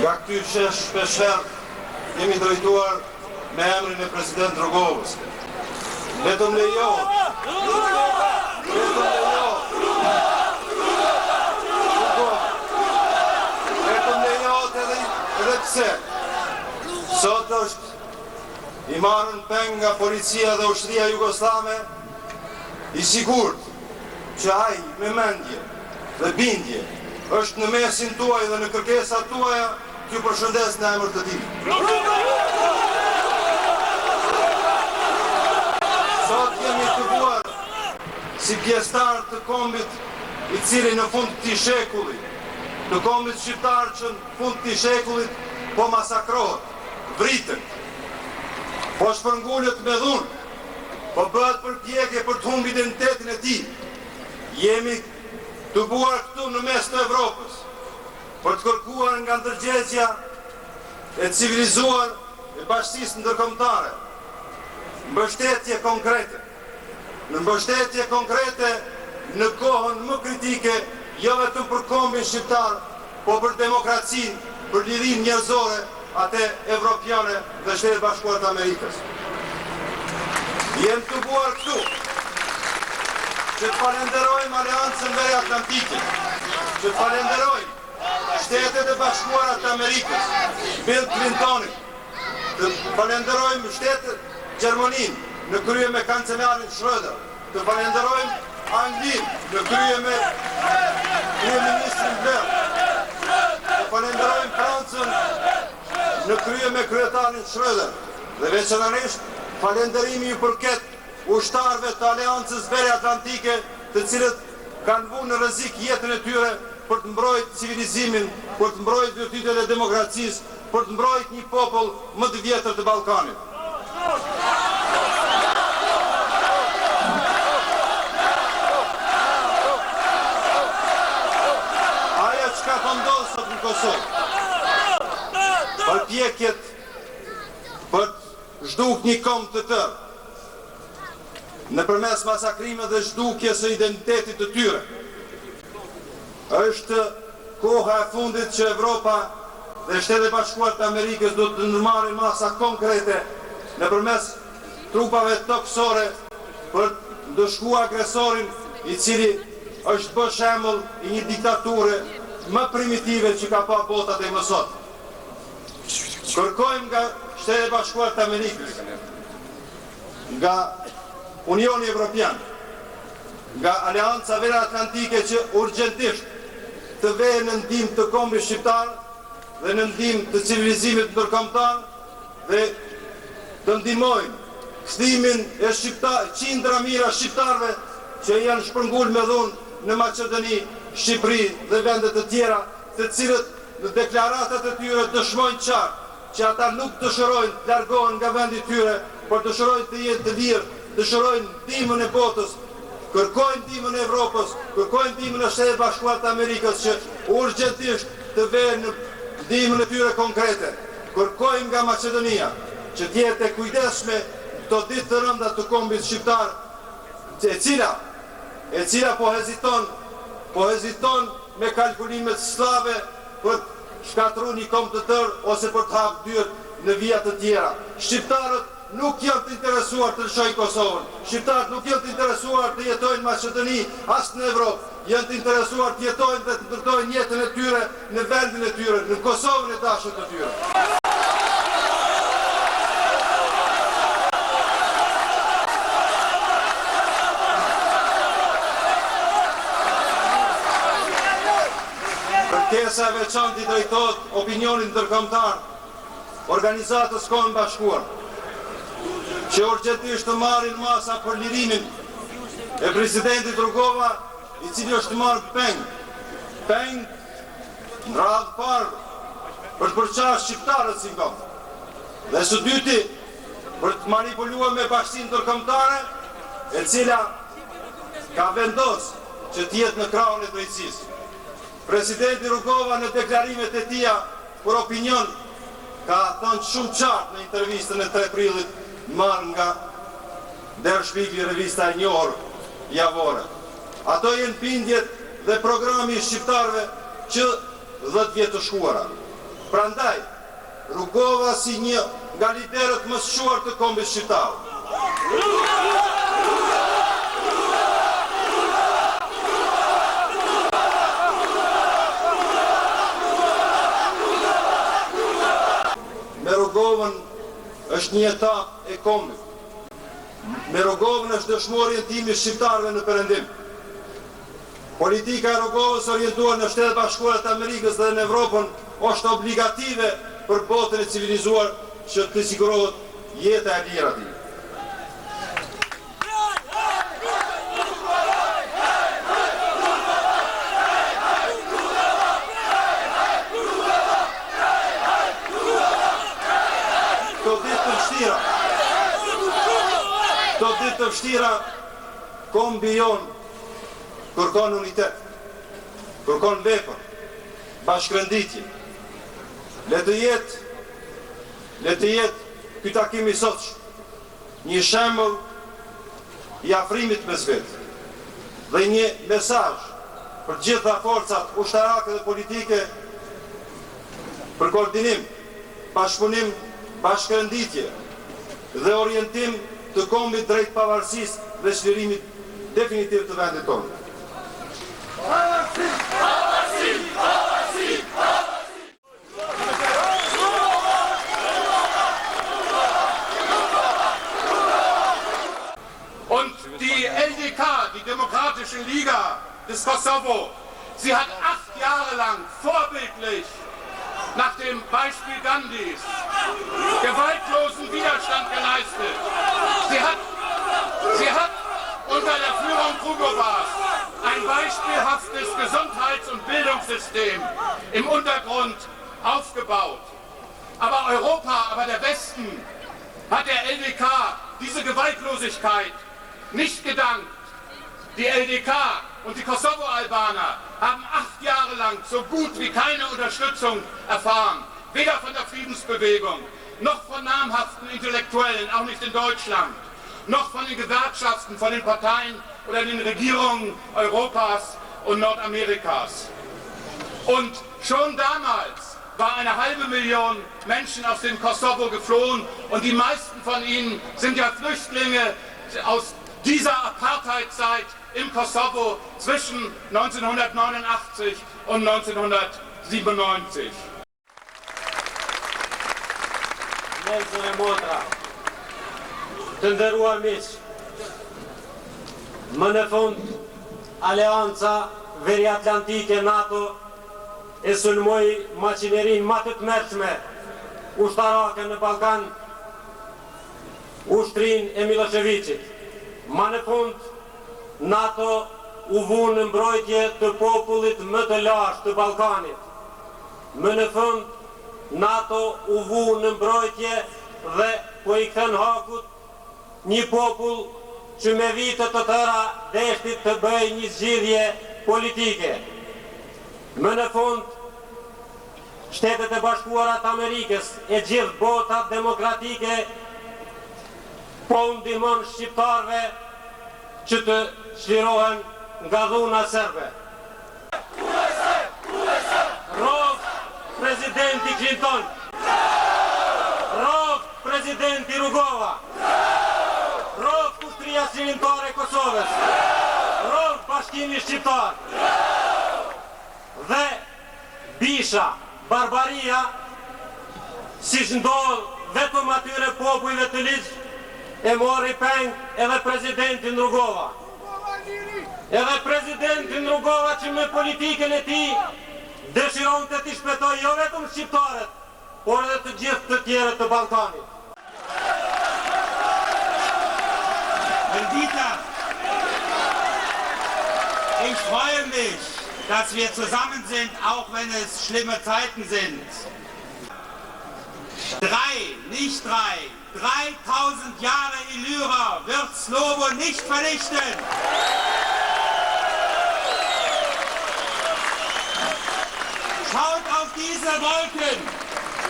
Nga këty shpesher jemi drejtuar me emrin e president Rogovës. Vetëm lejohet edhe pse sot është i marrën peng nga policia dhe ushtria jugoslave, i sigurt që ai me mendje dhe bindje është në mesin tuaj dhe në kërkesat tuaja, t'ju përshëndes në emër të tij. Sot jemi të buar si pjesëtar të kombit i cili në fund të shekullit, të kombit shqiptar që në fund të shekullit po masakrohet, vritën, po shpërngullet me dhunë, po bëhet përpjekje për të humbur identitetin e tij. Jemi të buar këtu në mes të Evropës, për të kërkuar nga ndërgjegjja e civilizuar e bashkësisë ndërkombëtare, mbështetje konkrete. Në mbështetje konkrete në kohën më kritike, jo vetëm për kombin shqiptar, po për demokracinë, për lidhjen njerëzore, atë evropiane dhe Shtetet Bashkuara të Amerikës. Jem të buar këtu që të falenderojmë Aleancën Veriatlantike, që të falenderojmë Shtetet e Bashkuara të Amerikës, Bill Clintonin, të falenderojmë Shtetet Gjermaninë në krye me kancelarin Schröder, të falenderojmë Anglinë në krye me kryeministrin Blair, të falenderojmë Francën në krye me kryetarin Schröder, dhe veçanërisht falenderimi ju përket ushtarëve të Aleancës Veriatlantike, të cilët kanë vënë në rrezik jetën e tyre për të mbrojtur civilizimin, për të mbrojtur virtytet e demokracisë, për të mbrojtur një popull më të vjetër të Ballkanit. Ajo çka po ndodh sot në Kosovë, përpjekjet për zhduk një kom të tërë, nëpërmes masakrimeve dhe zhdukjes së identitetit të tyre, është koha e fundit që Evropa dhe Shtetet Bashkuara të Amerikës do të ndërmarrin masa konkrete nëpërmes trupave toksore për ndëshkuar agresorin i cili është bërë shembull i një diktature më primitive që ka pa bota deri më sot. Kërkojmë nga Shtetet Bashkuara të Amerikës, nga Unioni Evropian, nga Aleanca Veriatlantike që urgjentisht të vejë në ndihmë të kombit shqiptar dhe në ndihmë të civilizimit ndërkombëtar dhe të ndihmojnë kthimin e qindra mijëra shqiptarëve që janë shpërngulur me dhunë në Maqedoni, Shqipëri dhe vende të tjera, të cilët në deklaratat e tyre dëshmojnë qartë që ata nuk dëshirojnë të largohen nga vendi i tyre, por dëshirojnë të jenë të lirë, dëshirojnë ndihmën e botës, kërkojnë ndihmën e Evropës, kërkojnë ndihmën e Shtetit Bashkuar të Amerikës që urgjentisht të vënë në ndihmën e tyre konkrete. Kërkojnë nga Maqedonia që të jetë e kujdesshme këto ditë të rënda të kombit shqiptar, e cila po heziton me kalkulimet slave për të shkatruar një kom të tërë ose për të hapur dyert në vija të tjera. Shqiptarët nuk janë të interesuar të lëshojnë Kosovën. Shqiptarët nuk janë të interesuar të jetojnë në Maqedoni, as në Evropë. Janë të interesuar të jetojnë dhe të ndërtojnë jetën e tyre në vendin e tyre, në Kosovën e dashur të tyre. Kërkesa e veçantë i drejtohet opinionit ndërkombëtar, organizatës Kombit Bashkuar, që urgjentisht të marrin masa për lirimin e presidentit Rugova, i cili është marrë peng në radhë parë për të përqarë shqiptarët si kom, dhe së dyti për të manipuluar me bashkësinë ndërkombëtare, e cila ka vendosur që të jetë në krahun e drejtësisë. Presidenti Rugova në deklarimet e tija për opinion ka thënë shumë qartë në intervistën e 3 prillit marrë nga Der Spiegel, revista e njohur javore. Ato jenë bindjet dhe programi i shqiptarëve që 10 vjet të shkuara. Prandaj, Rugova si një nga liderët më shuar të kombit shqiptar. Me Rugovën është një etapë e kombit. Me Rugovën është dëshmor orientimi shqiptarëve në perëndim. Politika e Rugovës orientuar në Shtetet Bashkuara të Amerikës dhe në Evropën është obligative për botën e civilizuar që të sigurohet jeta e lirë atij. Këto ditë të vështira, kombi jonë kërkon unitet, kërkon vepër, bashkërënditje. Le të jetë ky takim i sotshëm një shembull i afrimit mes vetë dhe një mesazh për gjitha forcat ushtarake dhe politike për koordinim, bashkëpunim, bashkërënditje dhe orientim të kombit drejt pavarësisë dhe çlirimit definitiv të vendit tonë. Und die LDK, die Demokratische Liga des Kosovo, sie hat 8 Jahre lang vorbildlich nach dem Beispiel Gandhis gewaltlosen Widerstand geleistet. Sie hat unter der Führung Rugovas ein beispielhaftes Gesundheits- und Bildungssystem im Untergrund aufgebaut. Aber Europa, aber der Westen hat der LDK diese Gewaltlosigkeit nicht gedankt. Die LDK und die Kosovo-Albaner haben 8 Jahre lang so gut wie keine Unterstützung erfahren. Weder von der Friedensbewegung, noch von namhaften Intellektuellen, auch nicht in Deutschland, noch von den Gewerkschaften, von den Parteien oder den Regierungen Europas und Nordamerikas. Und schon damals war 500.000 Menschen aus dem Kosovo geflohen und die meisten von ihnen sind ja Flüchtlinge aus dieser Apartheidzeit im Kosovo zwischen 1989 und 1997. Vëllezër e motra, të nderuar miq, më në fund Aleanca Veriatlantike NATO e sulmoi maqinerin më të tmerrshme ushtarake në Ballkan, ushtrin e Miloševićit. Më në fund NATO u vu në mbrojtje të popullit më të lashtë të Ballkanit. Më në fund NATO u vu në mbrojtje dhe po i kthen hakut një popull që me vite të tëra deshtit të bëj një zgjidhje politike. Më në fund, Shtetet e Bashkuara të Amerikës e gjithë bota demokratike po ndihmon shqiptarëve që të çlirohen nga dhuna serbe. Rov Presidenti Clinton, rov Presidenti Rugova, rov Kushtria Qeverimtare e Kosovës, rov Bashkimi Shqiptar dhe bisha, barbaria, si ndodh vetëm atyre popujve të ligjë, e mori peng edhe Presidentin Rugova. Edhe Presidentin Rugova që me politikën e tij dëshiron të t'i shpëtoj jo vetëm shqiptarët, por edhe të gjithë të tjerët të Ballkanit. Dieter, ich freue mich, dass wir zusammen sind, auch wenn es schlimme Zeiten sind. 3000 Jahre Illyra wird Slovo nicht vernichten. Schaut auf diese Wolken.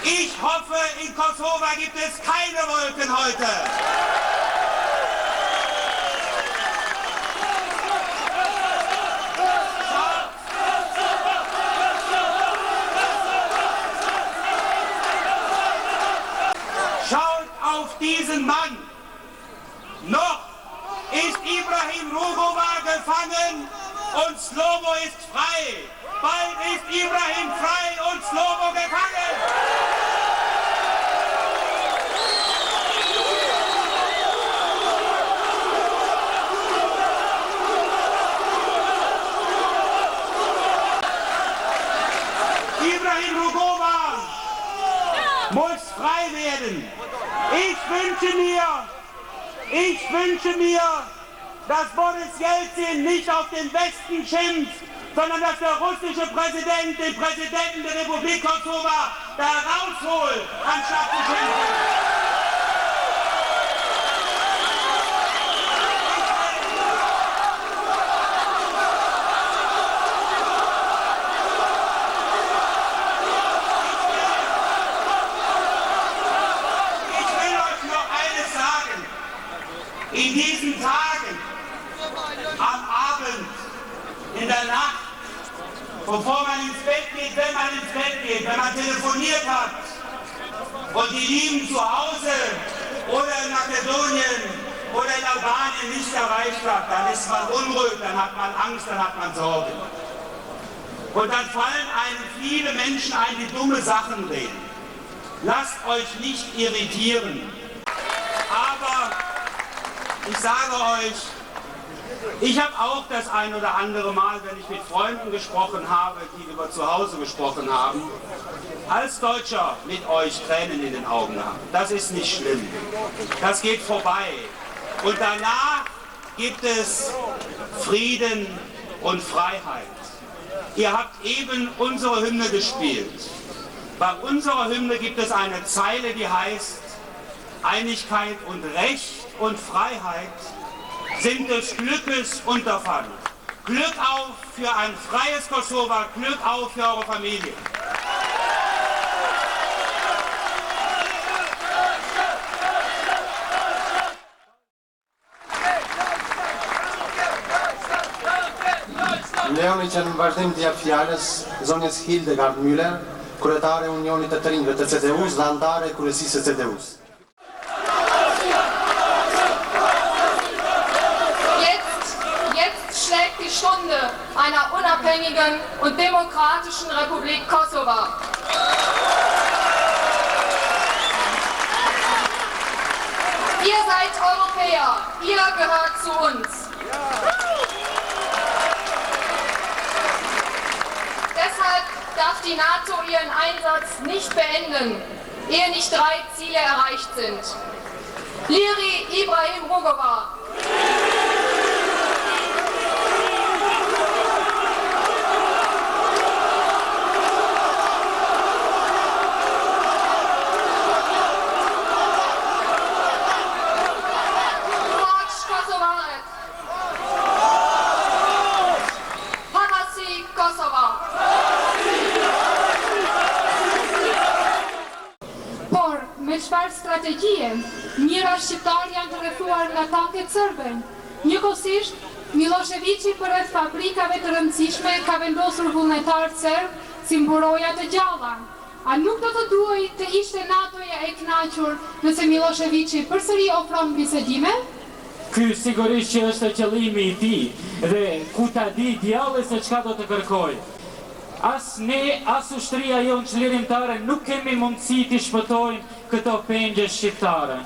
Ich hoffe, in Kosovo gibt es keine Wolken heute. auf diesen Mann. Noch ist Ibrahim Rugova gefangen und Slobo ist frei. Bald ist Ibrahim frei und Slobo gefangen. Ibrahim Rugova muss frei werden. Ich wünsche mir, dass Boris Jelzin nicht auf den Westen schimpft, sondern dass der russische Präsident den Präsidenten der Republik Kosovo da rausholt, anstatt zu schimpfen. In diesen Tagen, am Abend, in der Nacht, bevor man ins Bett geht, wenn man ins Bett geht, wenn man telefoniert hat und die Lieben zu Hause oder in Makedonien oder in Albanien nicht erreicht hat, dann ist man unruhig, dann hat man Angst, dann hat man Sorge. Und dann fallen einem viele Menschen ein, die dumme Sachen reden. Lasst euch nicht irritieren. Aber ich sage euch, ich habe auch das ein oder andere Mal, wenn ich mit Freunden gesprochen habe, die über zu Hause gesprochen haben, als Deutscher mit euch Tränen in den Augen haben. Das ist nicht schlimm. Das geht vorbei. Und danach gibt es Frieden und Freiheit. Ihr habt eben unsere Hymne gespielt. Bei unserer Hymne gibt es eine Zeile, die heißt: Einigkeit und Recht und Freiheit sind des Glückes Unterpfand. Glück auf für ein freies Kosovo, Glück auf für eure Familie. Leoni që në vazhdim të jap fjalës zonjës Hildegard Müller, kryetare e Unionit të Trinjve të CDU-s dhe anëtare e kryesisë së CDU-s. Jetzt schlägt die Stunde einer unabhängigen und demokratischen Republik Kosovo. Ihr seid Europäer, ihr gehört zu uns. Deshalb darf die NATO ihren Einsatz nicht beenden, ehe nicht 3 Ziele erreicht sind. Liri Ibrahim Rugova. Me çfarë strategjie, njëra shqiptar janë të rrethuar nga tanket serbe. Njëkohësisht, Miloševići përreth fabrikave të rëndësishme ka vendosur vullnetarë serb si mburoja të gjalla. A nuk do të duhej të ishte NATO-ja e kënaqur nëse Miloševići përsëri ofron bisedime? Ky sigurisht që është qëllimi i tij dhe ku ta di djalli se çka do të kërkojë. As ne, as ushtria jonë çlirimtare nuk kemi mundësi të shpëtojmë këto pengje shqiptare.